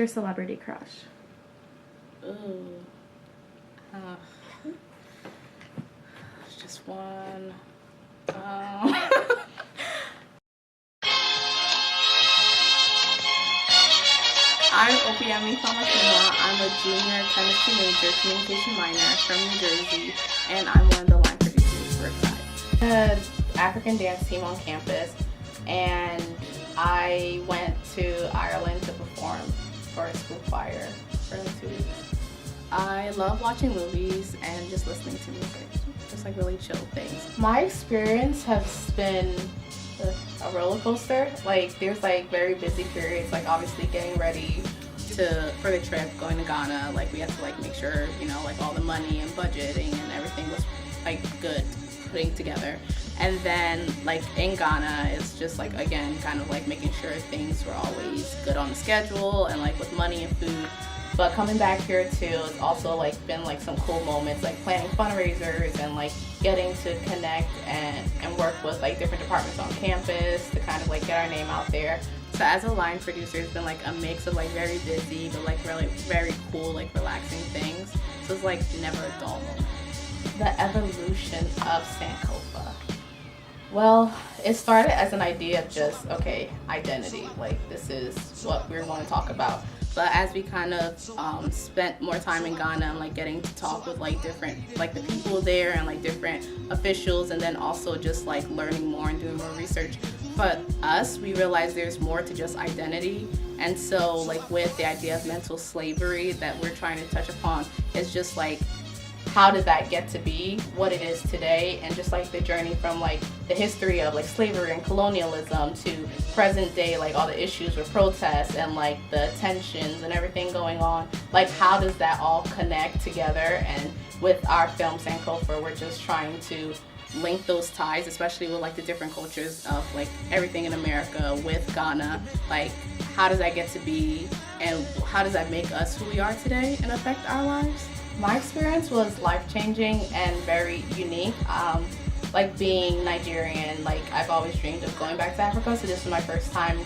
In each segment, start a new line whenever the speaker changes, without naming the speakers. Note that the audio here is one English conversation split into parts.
Your celebrity crush?
Ooh. Uh, just one. I'm Ope Famakinwa. I'm a junior chemistry major, communication minor from New Jersey, and I'm one of the line producers for Riptide. The African dance team on campus, and I went to Ireland to perform for a school choir for like 2 weeks. I love watching movies and just listening to music, just like really chill things. My experience has been a roller coaster. Like there's like very busy periods, like obviously getting ready for the trip, going to Ghana. Like we had to like make sure, you know, like all the money and budgeting and everything was like good, putting together. And then like in Ghana, it's just like, again, kind of like making sure things were always good on the schedule and like with money and food. But coming back here too, it's also like been like some cool moments, like planning fundraisers and like getting to connect and work with like different departments on campus to kind of like get our name out there. So as a line producer, it's been like a mix of like very busy but like really very cool, like relaxing things. So it's like never a dull moment. The evolution of Sankofa. Well, it started as an idea of just, okay, identity, like this is what we're going to talk about. But as we kind of spent more time in Ghana and like getting to talk with like different, like the people there and like different officials, and then also just like learning more and doing more research, for us, we realized there's more to just identity. And so like with the idea of mental slavery that we're trying to touch upon, it's just like, how did that get to be what it is today, and just like the journey from like the history of like slavery and colonialism to present day, like all the issues with protests and like the tensions and everything going on, like how does that all connect together? And with our film Sankofa, we're just trying to link those ties, especially with like the different cultures of like everything in America with Ghana. Like how does that get to be, and how does that make us who we are today and affect our lives? My experience was life-changing and very unique. Like being Nigerian, like I've always dreamed of going back to Africa, so this was my first time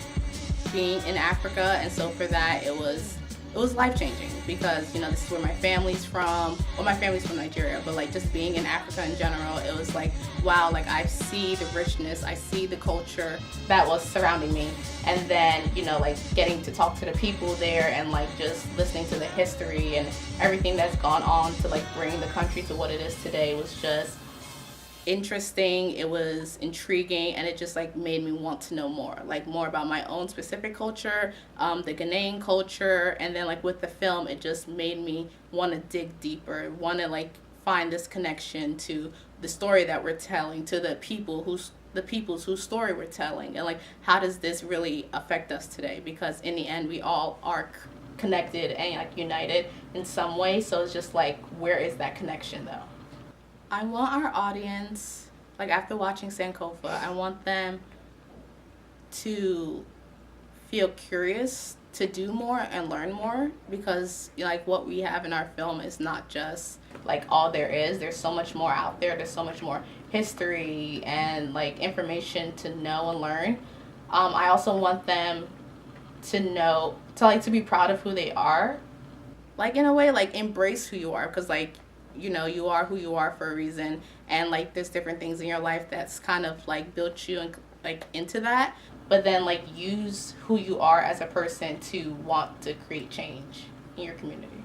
being in Africa, and so for that it was life-changing because, you know, this is where my family's from. Well, my family's from Nigeria, but like just being in Africa in general, it was like, wow, like I see the richness, I see the culture that was surrounding me. And then, you know, like getting to talk to the people there and like just listening to the history and everything that's gone on to like bring the country to what it is today was just interesting, it was intriguing, and it just like made me want to know more, like more about my own specific culture, the Ghanaian culture. And then like with the film, it just made me want to dig deeper, want to like find this connection to the story that we're telling, to the peoples whose story we're telling, and like how does this really affect us today, because in the end we all are connected and like united in some way. So it's just like, where is that connection though? I want our audience, like after watching Sankofa, I want them to feel curious to do more and learn more, because like what we have in our film is not just like all there is. There's so much more out there. There's so much more history and like information to know and learn. I also want them to know, to be proud of who they are, like in a way, like embrace who you are, because like, you know, you are who you are for a reason, and like there's different things in your life that's kind of like built you and like into that, but then like use who you are as a person to want to create change in your community.